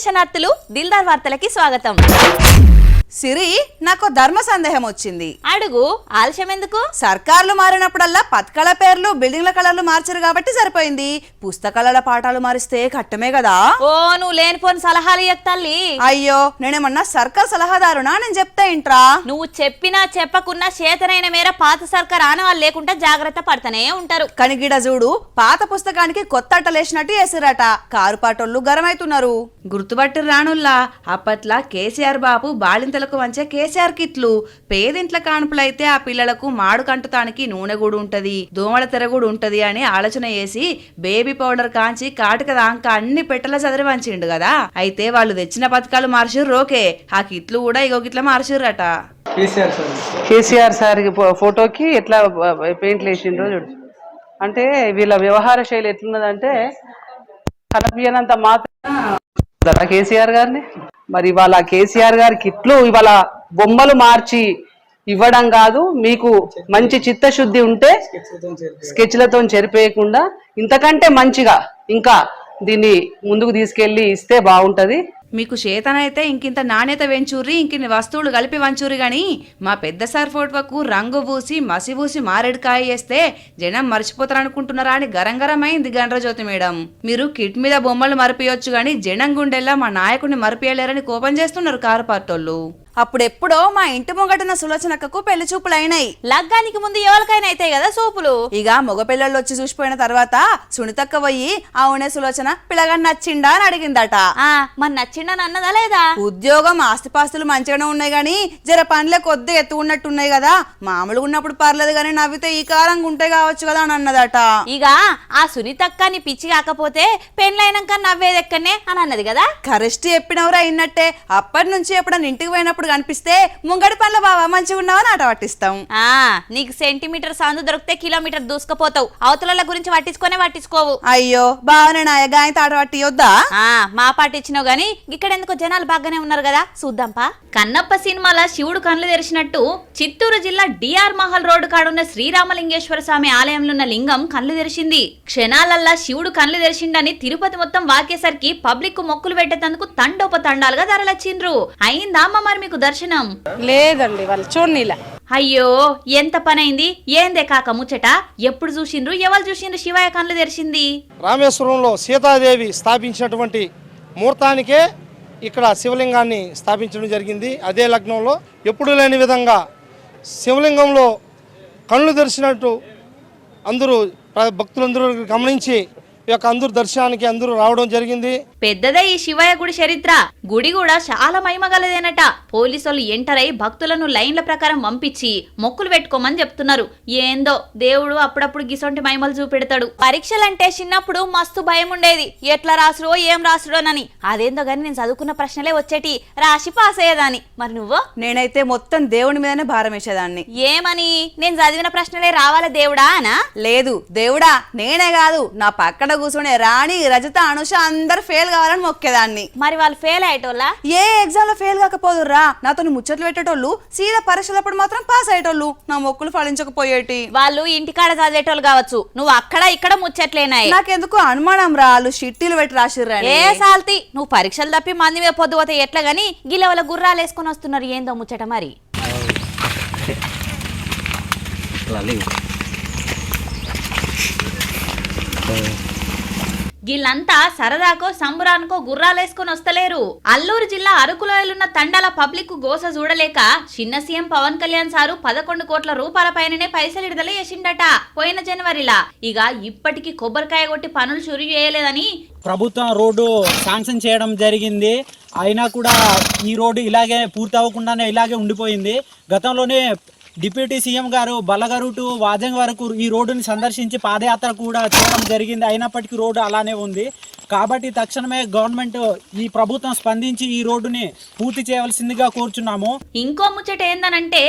దర్శనార్థులు దిల్దార్ వార్తలకి స్వాగతం. సిరి, నాకు ధర్మ సందేహం వచ్చింది. అడుగు. ఆలస్యం ఎందుకు? సర్కార్లు మారినప్పుడల్లా పథకాల పేర్లు బిల్డింగ్ల కలర్లు మార్చారు కాబట్టి సరిపోయింది. పుస్తకాల పాఠాలు మారిస్తే కట్టమే కదా. ఓ, నువ్వు లేనిపోని సలహాలు ఇయ్యక్తల్లి. అయ్యో, నేనేమన్నా సర్కార్ సలహాదారునా? నేను చెప్తా ఇంట్రా. నువ్వు చెప్పినా చెప్పకున్నా చేతనైన మేర పాత సర్కార్ ఆనవాళ్ళు లేకుండా జాగ్రత్త పడతానే ఉంటారు. కనిగిడ చూడు, పాత పుస్తకానికి కొత్త అట్టలేసినట్టు వేసిరట. కారు పాటోళ్ళు గరమైతున్నారు. గుర్తుపట్టి రానుల్లా అప్పట్లా కేసీఆర్ బాబు బాలింతలకు వంచే కేసీఆర్ కిట్లు. పేదింట్ల కానుపులైతే ఆ పిల్లలకు మాడు కంటుతానికి నూనె కూడా ఉంటది, దోమల తెర కూడా ఉంటది అని ఆలోచన చేసి బేబీ పౌడర్ కాంచి కాటుక దాంక అన్ని పెట్టల చదిరి వంచిండు కదా. అయితే వాళ్ళు తెచ్చిన పథకాలు మార్చిర్రు, ఓకే, ఆ కిట్లు కూడా ఇగో గిట్ల మార్చిర్రట. కేసీఆర్ సార్ ఫోటోకి ఎట్లా పెయింట్లు వేసిండ్రో చూడు. అంటే వీళ్ళ వ్యవహార శైలి ఎట్లున్నదంటే కనిపించనంత మాత్రం కేసీఆర్ గారిని. మరి ఇవాళ కేసీఆర్ గారి కిట్లు ఇవాళ బొమ్మలు మార్చి ఇవ్వడం కాదు, మీకు మంచి చిత్తశుద్ధి ఉంటే స్కెచ్లతో చెరిపేయకుండా ఇంతకంటే మంచిగా ఇంకా దీన్ని ముందుకు తీసుకెళ్లి ఇస్తే బాగుంటది. మీకు చేతనైతే ఇంకింత నాణ్యత వెంచూరి, ఇంకిన్ని వస్తువులు కలిపి వంచూరి గాని మా పెద్ద సార్ ఫోటోకు రంగు పూసి మసి పూసి మారేడుకాయ వేస్తే జనం మర్చిపోతారనుకుంటున్నారా అని గరంగరమైంది గండ్రజ్యోతి మేడం. మీరు కిట్ మీద బొమ్మలు మరిపియొచ్చు గాని జనం గుండెల్లా మా నాయకుడిని మరిపియలేరని కోపం చేస్తున్నారు కారు పార్టోళ్ళు. అప్పుడెప్పుడో మా ఇంటి ముంగటన సులోచనక్కకు పెళ్లి చూపులు అయినాయి. లగ్గానికి ముందు ఎవరికైనా అయితే కదా సూపులు. ఇక మగ పిల్లలు వచ్చి చూసిపోయిన తర్వాత సునీతక్క పోయి అవునే సులోచన పిల్లగాని నచ్చిండా అని అడిగిందట. మరి నచ్చిండని అన్నదా లేదా? ఉద్యోగం ఆస్తిపాస్తులు మంచిగానే ఉన్నాయి గాని జర పనులే కొద్దిగా ఎత్తుకున్నట్టున్నాయి కదా, మామూలుగా ఉన్నప్పుడు పర్లేదు గానీ నవ్వితే ఈ కారంగా ఉంటాయి కావచ్చు కదా అని అన్నదట. ఇక ఆ సునీతక్కని పిచ్చి కాకపోతే పెళ్ళైనాక నవ్వేదెక్కనే అని అన్నది కదా. కరెస్ట్ చెప్పినవరా అయినట్టే. అప్పటి నుంచి ఎప్పుడన్నా ఇంటికి పోయినప్పుడు కనిపిస్తే ముంగడి పనుల బావా మంచిగా ఉన్నావని ఆట పట్టిస్తాం. నీకు సెంటీమీటర్ సందు దొరికితే కిలోమీటర్ దూసుకుపోతావు. అవతల గురించి పట్టించుకోవు. అయ్యో బావనే నాయగాయత ఆట పట్టియొద్దా? మా పాట ఇచ్చినావు గాని ఇక్కడ ఎందుకో జనాలు బాగానే ఉన్నారు కదా, చూద్దాంపా. కన్నప్ప సినిమాల శివుడు కళ్ళు తెరిచినట్టు చిత్తూరు జిల్లా డిఆర్ మహల్ రోడ్డు కాడున్న శ్రీరామలింగేశ్వర స్వామి ఆలయంలో ఉన్న లింగం కళ్ళు తెరిచింది. క్షణాలల్లా శివుడు కళ్ళు తెరిచిండని తిరుపతి మొత్తం వాకేసరికి పబ్లిక్ మొక్కులు పెట్టేందుకు తండోపతండాలుగా ధరలచ్చిండ్రు. అయిందా మరి మీకు దర్శనం? లేదండి, వాళ్ళు చూడనీలా. అయ్యో, ఎంత పనైంది. ఏందే కాక ముచ్చట? ఎప్పుడు చూసిండ్రు, ఎవరు చూసిండ్రు శివయ్య కళ్ళు తెరిచింది? రామేశ్వరంలో సీతాదేవి స్థాపించినటువంటి ముహూర్తానికే ఇక్కడ శివలింగాన్ని స్థాపించడం జరిగింది. అదే లగ్నంలో ఎప్పుడు లేని విధంగా శివలింగంలో కళ్ళు తెరిచినట్టు అందరూ భక్తులందరూ గమనించి అందరూ దర్శనానికి అందరూ రావడం జరిగింది. పెద్దదే ఈ శివయ్య గుడి చరిత్ర. గుడి కూడా చాలా మహిమగలదేనట. పోలీసులు ఎంటర్ అయి భక్తులను లైన్ల ప్రకారం పంపించి మొక్కులు పెట్టుకోమని చెప్తున్నారు. ఏందో దేవుడు అప్పుడప్పుడు గిసొంటి మహిమలు చూపెడతాడు. పరీక్షలంటే చిన్నప్పుడు మస్తు భయం ఉండేది, ఎట్లా రాసుడో ఏం రాసుడోనని. అదేందో గాని నేను చదువుకున్న ప్రశ్నలే వచ్చేటి, రాసి పాస్ అయ్యేదాన్ని. మరి నువ్వు? నేనైతే మొత్తం దేవుడి మీదనే భారం వేసేదాన్ని. ఏమని? నేను చదివిన ప్రశ్నలే రావాలా దేవుడా అనా? లేదు, దేవుడా నేనే కాదు నా పక్కన కూర్చునే రాణి, రజత, అనుష అందరు ఫెయిల్ కావాలని మొక్కేదాన్ని. మరి వాళ్ళు ఫెయిల్ అయ్యేటోళ్ళ? ఏ ఎగ్జామ్ లో ఫెయిల్ కాకపోదుర్రా, నాతో ముచ్చట్లు పెట్టేటోళ్ళు సీదా పరీక్షలప్పుడు మాత్రం పాస్ అయ్యేటోళ్ళు. నా మొక్కులు ఫలించకపోయేటి. వాళ్ళు ఇంటికాడ చదివేటోళ్ళు కావచ్చు, నువ్వు అక్కడ ఇక్కడ ముచ్చట్లేనాయి. నాకెందుకు అనుమానం రా, వాళ్ళు షిట్టీలు పెట్టి రాసిర్రా. ఏ సాల్తి, నువ్వు పరీక్షలు తప్పి మంది మీద పొద్దు పోతే ఎట్లా గాని గిల్ల వాళ్ళ గుర్రాలు వేసుకొని వస్తున్నారు. ఏందో ముచ్చట మరి. వీళ్ళంతా సరదాకో సంబురానికో గుర్రాలేసుకొని వస్తలేరు. అల్లూరు జిల్లా అరకులోయలున్న తండాల పబ్లిక్ గోస చూడలేక చిన్న సీఎం పవన్ కళ్యాణ్ సారు 11 కోట్ల రూపాయల పైననే పైసలు విడుదల చేసిండట పోయిన జనవరిలా. ఇక ఇప్పటికీ కొబ్బరికాయ కొట్టి పనులు చురు చేయలేదని ప్రభుత్వం రోడ్డు శాంక్షన్ చేయడం జరిగింది. అయినా కూడా ఈ రోడ్డు ఇలాగే పూర్తి అవ్వకుండానే ఇలాగే ఉండిపోయింది. గతంలోనే డిప్యూటీ సీఎం గారు బల్లగారు టు వాజంగ్ వరకు ఈ రోడ్డుని సందర్శించి పాదయాత్ర కూడా చేయడం జరిగింది. అయినప్పటికీ రోడ్డు అలానే ఉంది. కాబట్టి తక్షణమే గవర్నమెంట్ ఈ ప్రభుత్వం స్పందించి ఈ రోడ్డుని పూర్తి చేయవలసిందిగా కోరుచున్నాము. ఇంకో ముచ్చట ఏందనంటే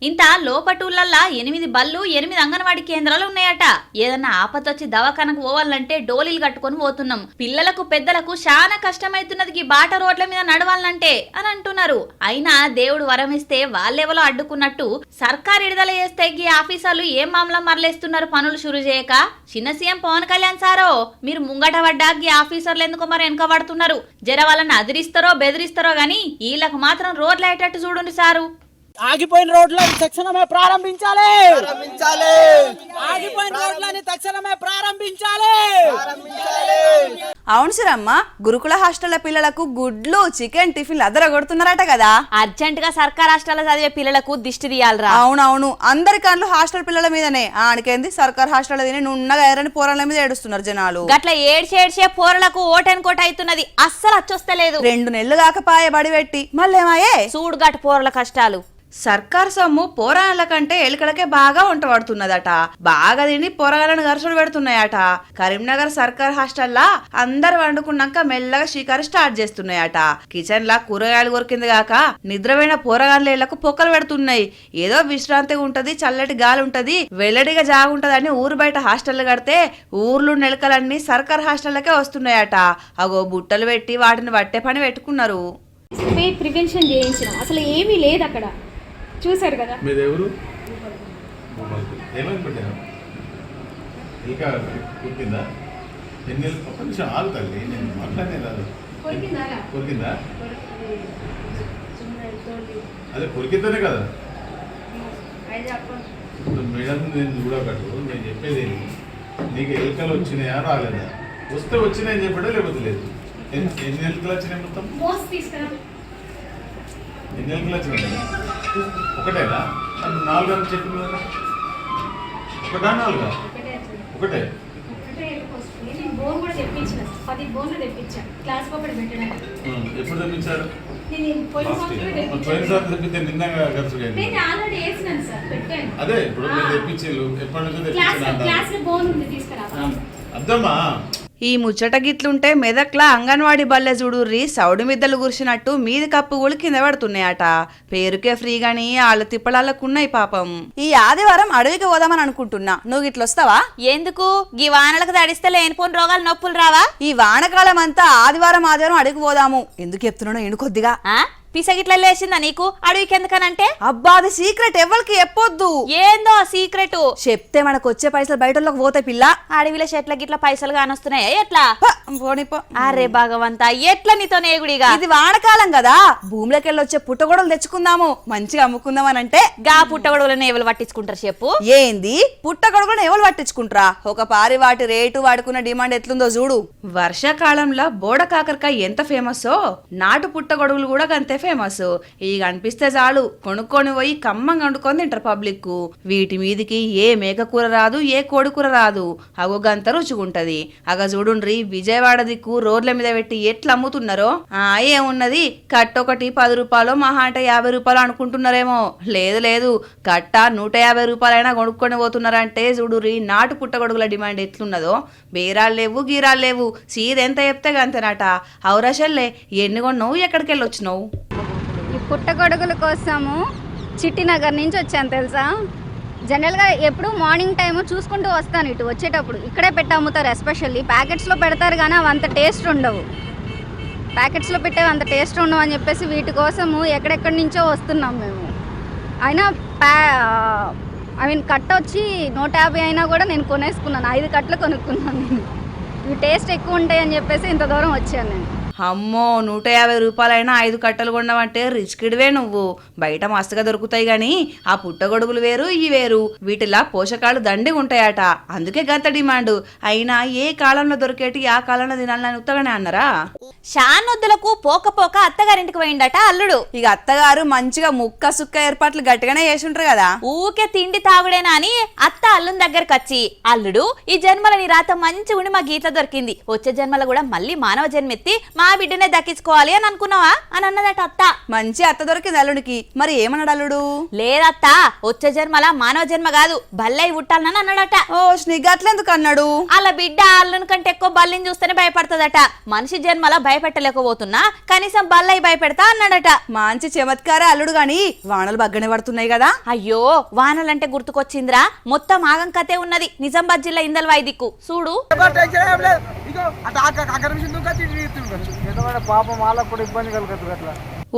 ఇంత లోపటూళ్ళల్లా 8 బళ్ళు 8 అంగన్వాడీ కేంద్రాలు ఉన్నాయట. ఏదన్నా ఆపత్తొచ్చి దవాఖానకు పోవాలంటే డోలీలు కట్టుకొని పోతున్నాం. పిల్లలకు పెద్దలకు చాలా కష్టమైతున్నది బాట రోడ్ల మీద నడవాలంటే అని అంటున్నారు. అయినా దేవుడు వరమిస్తే వాళ్ళెవలో అడ్డుకున్నట్టు సర్కార్ విడుదల చేస్తే ఈ ఆఫీసర్లు ఏం మామూలు మరలేస్తున్నారు పనులు షురు చేయక. చిన్న సీఎం పవన్ కళ్యాణ్ సారో మీరు ముంగట పడ్డా ఈ ఆఫీసర్లు ఎందుకో మరి వెనక పడుతున్నారు. జర వాళ్ళని అదిరిస్తారో బెదిరిస్తారో గాని వీళ్ళకు మాత్రం రోడ్లు అయ్యేటట్టు చూడండి సారు. ఆగిపోయిన రోడ్లను తక్షణమే ప్రారంభించాలి. ఆగిపోయిన రోడ్లని తక్షణమే ప్రారంభించాలి. అవును సిరమ్మ, గురుకుల హాస్టళ్ల పిల్లలకు గుడ్లు చికెన్ టిఫిన్లు అదరగొడుతున్నారట కదా. అర్జెంట్ గా సర్కార్ హాస్టల్లో చదివే పిల్లలకు దిష్టి తీయాలరా. అవునవును, అందరి కళ్ళు హాస్టల్ పిల్లల మీదనే. ఆనికేంది సర్కార్ హాస్టల్ తిని నున్నగా ఎర్రని పోరాళ్ళ మీద ఏడుస్తున్నారు జనాలు. గట్ల ఏడ్చే పోరలకు ఓటెన్కోట అవుతున్నది. అస్సలు అచ్చొస్తలేదు. 2 నెలలు కాకపాయ బడి పెట్టి మళ్ళేమాయే చూడు గట్టు పోరల కష్టాలు. సర్కార్ సొమ్ము పోరాళ్ళ కంటే ఎలుకలకే బాగా వంట పడుతున్నదట. బాగా తిని పోరగాళ్ళను గరుసుడు పెడుతున్నాయట. కరీంనగర్ సర్కార్ హాస్టల్లా అందరు వండుకున్నాక మెల్లగా షికారు స్టార్ట్ చేస్తున్నాయట. కిచెన్ లా కూరగాయలు కొరికింది గాక నిద్రపోయిన పోరగాళ్ళకు పొక్కలు పెడుతున్నాయి. ఏదో విశ్రాంతిగా ఉంటది, చల్లటి గాలి ఉంటది, వెల్లడిగా జాగుంటదని ఊరు బయట హాస్టల్ కడితే ఊర్లు నెలకలన్నీ సర్కార్ హాస్టల్లకే వస్తున్నాయట. అగో బుట్టలు పెట్టి వాటిని పట్టే పని పెట్టుకున్నారు. ప్రివెన్షన్ చేయించినాం, అసలు ఏమీ లేదు అక్కడ. చూసారు కదా. మీరెవరు ఏమని పెట్టారు? ఇంకా కుట్టిందా? ఎన్ని ఒక్క నిమిషం ఆగు తల్లి, నేను మాట్లాడే రాదు. కొరికిందా? అదే కొరికితేనే కదా. ఇప్పుడు మేడం నేను చూడకట్టు, నేను చెప్పేది ఏంటి, నీకు ఎలుకలు వచ్చినాయా రాలేదా? వస్తే వచ్చినాయని చెప్పాడా లేకపోతే లేదు? ఎన్ని ఎలుకలు వచ్చినాయి మొత్తం? ఎన్ని ఎలుకలు వచ్చినాయి? ఒకటేనా? 4 అని చెప్పింది కదా. ఒకటా 4? ఒకటే. ఎప్పుడు తెప్పించారు? పోయినసారి తెప్పితే నిన్నగా ఖర్చు అదే ఇప్పుడు మీరు తెప్పించారు. ఎప్పటి నుంచో తెప్పించాను. అద్దమ్మా, ఈ ముచ్చట గిట్లుంటే మెదక్లా అంగన్వాడీ బల్లె చూడుర్రి సౌడి మిద్దలు గురిసినట్టు మీది కప్పు కూడా కింద పడుతున్నాయట. పేరుకే ఫ్రీగాని వాళ్ళ తిప్పలాళ్ళకున్నాయి పాపం. ఈ ఆదివారం అడవికి పోదామని అనుకుంటున్నా, నువ్వు ఇట్లొస్తావా? ఎందుకు గీ వానలకు తడిస్తే లేనిపోని రోగాలు నొప్పులు రావా? ఈ వానకాలం అంతా ఆదివారం అడవికి పోదాము. ఎందుకు చెప్తున్నానో ఎండు కొద్దిగా పిసగిట్లా లేచిందా నీకు? అడవికి ఎందుకనంటే అబ్బా అది సీక్రెట్, ఎవరికి చెప్పొద్దు. ఏందో సీక్రెట్ చెప్తే మనకు వచ్చే పైసలు బయటలోకి పోతాయి పిల్ల. అడవిలో చెట్ల గిట్ల పైసలు కానొస్తున్నాయా ఎట్లా? పోనిపో. అరే భగవంతా, ఎట్లా నీతో నేగుడిగా? ఇది వానకాలం కదా, భూమిలోకి వెళ్ళి వచ్చే పుట్టగొడవలు తెచ్చుకుందాము, మంచిగా అమ్ముకుందాం అని అంటే. గా పుట్టగొడుగులను ఎవరు పట్టించుకుంటారు చెప్పు? ఏంది పుట్టగొడుగులను ఎవరు పట్టించుకుంటారా? ఒక పారి వాటి రేటు వాడుకున్న డిమాండ్ ఎట్లుందో చూడు. వర్షాకాలంలో బోడ కాకరకాయ ఎంత ఫేమస్సో నాటు పుట్టగొడుగులు కూడా అంతే ఫేమస్. ఇక అనిపిస్తే చాలు కొనుక్కొని పోయి కమ్మంగా వండుకొని తింటారు పబ్లిక్. వీటి మీదికి ఏ మేకకూర రాదు, ఏ కోడికూర రాదు. అగో గంత రుచిగుంటది. అగ చూడుండ్రి విజయవాడ దిక్కు రోడ్ల మీద పెట్టి ఎట్లా అమ్ముతున్నారో. ఏమున్నది, కట్టొకటి 10 రూపాయలు, మహా అంటే 50 రూపాయలు అనుకుంటున్నారేమో. లేదు కట్ట 150 రూపాయలైనా కొనుక్కొని పోతున్నారంటే చూడుర్రి నాటు పుట్టగొడుగుల డిమాండ్ ఎట్లున్నదో. బేరాలు లేవు, గీరాలు లేవు, సీదెంత చెప్తే గంతేనట. అవురషల్లే ఎన్ని కొన్నావు, ఎక్కడికి వెళ్ళి వచ్చినావు? ఈ పుట్టగొడుగుల కోసము చిట్టినగర్ నుంచి వచ్చాను తెలుసా. జనరల్గా ఎప్పుడు మార్నింగ్ టైము చూసుకుంటూ వస్తాను ఇటు వచ్చేటప్పుడు. ఇక్కడే పెట్టి అమ్ముతారు, ఎస్పెషల్లీ ప్యాకెట్స్లో పెడతారు కానీ అవి అంత టేస్ట్ ఉండవు. ప్యాకెట్స్లో పెట్టేవి అంత టేస్ట్ ఉండవు అని చెప్పేసి వీటి కోసము ఎక్కడెక్కడి నుంచో వస్తున్నాం మేము. అయినా కట్ట వచ్చి 150 అయినా కూడా నేను కొనేసుకున్నాను. 5 కట్టలు కొనుక్కున్నాను నేను. ఇవి టేస్ట్ ఎక్కువ ఉంటాయి అని చెప్పేసి ఇంత దూరం వచ్చాను నేను. అమ్మో 150 రూపాయలైనా 5 కట్టలు కొన్నావంటే రిచ్కిడివే నువ్వు. బయట మస్తుగా దొరుకుతాయి గాని ఆ పుట్టగొడుగులు వేరు, ఈ వేరు. వీటిలా పోషకాలు దండిగా ఉంటాయట, అందుకే గంత డిమాండ్. అయినా ఏ కాలంలో దొరికేటి ఆ కాలంలో తినాలని ఉత్తగానే అన్నారా? షానొద్దులకు పోక అత్తగారింటికి పోయిండట అల్లుడు. ఇక అత్తగారు మంచిగా ముక్క సుక్క ఏర్పాట్లు గట్టిగానే చేసుంటారు కదా. ఊకే తిండి తాగుడేనా అని అత్త అల్లుని దగ్గరకు వచ్చి, అల్లుడు ఈ జన్మల నీ రాత మంచి ఉండి మా గీత దొరికింది, వచ్చే జన్మల కూడా మళ్ళీ మానవ జన్మెత్తి మా బిడ్డనే దక్కించుకోవాలి అని అనుకున్నావా అని అన్నదట అత్త. మంచి అత్త దొరికింది అల్లుడికి. మరి ఏమన్నాడు అల్లుడు? లేదత్త, వచ్చే జన్మల మానవ జన్మ కాదు బల్లై పుట్టాలని అన్నాడట. ఓ స్నిగట్లెందుకు అన్నాడు? అలా బిడ్డ అల్లుని కంటే ఎక్కువ బల్లిని చూస్తేనే భయపడుతుందట. మనిషి జన్మల భయపెట్టలేకపోతున్నా కనీసం బల్లై భయపెడతా అన్నాడట. మంచి చమత్కారే అల్లుడు గాని వానలు బగ్గనే పడుతున్నాయి కదా. అయ్యో వానలంటే గుర్తుకొచ్చిందిరా, మొత్తం ఆగం కథే ఉన్నది నిజామాబాద్ జిల్లా ఇందల్వాయి దిక్కు. చూడు పాపం వాళ్ళకు కూడా ఇబ్బంది కలుగుతుంది అట్లా.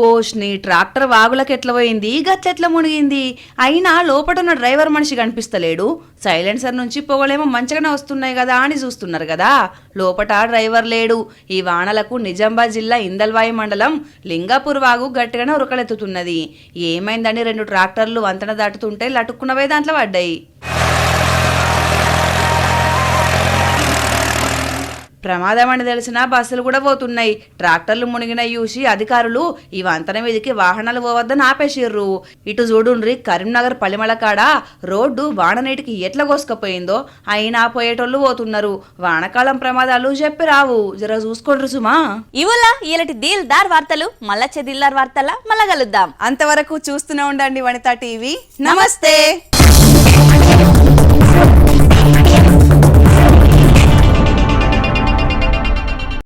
ఓష్ని ట్రాక్టర్ వాగులకు ఎట్లా పోయింది, గట్లెట్లా మునిగింది, అయినా లోపటున్న డ్రైవర్ మనిషి కనిపిస్తలేడు. సైలెన్సర్ నుంచి పొగలేమో మంచిగానే వస్తున్నాయి కదా అని చూస్తున్నారు కదా, లోపట డ్రైవర్ లేడు. ఈ వానలకు నిజామాబాద్ జిల్లా ఇందల్వాయి మండలం లింగాపూర్ వాగు గట్టిగానే ఉరకలెత్తుతున్నది. ఏమైందని 2 ట్రాక్టర్లు వంతెన దాటుతుంటే లటుక్కున్నవే దాంట్లో పడ్డాయి. ప్రమాదం అని తెలిసినా బస్సులు కూడా పోతున్నాయి. ట్రాక్టర్లు మునిగిన చూసి అధికారులు ఈ వంతెన మీదకి వాహనాలు పోవద్దని ఆపేసిర్రు. ఇటు చూడుండ్రి, కరీంనగర్ పలిమల కాడ రోడ్డు వాన నీటికి ఎట్లా కోసుకపోయిందో, అయినా పోయేటోళ్ళు పోతున్నారు. వానకాలం ప్రమాదాలు చెప్పి రావు, జర చూసుకోండ్రు సుమా. ఇవాళ ఇలాంటి దీల్దార్ వార్తలు మళ్ళొచ్చే దిల్దార్ వార్తల మళ్ళా కలుద్దాం. అంతవరకు చూస్తూనే ఉండండి వనితా టీవీ. నమస్తే.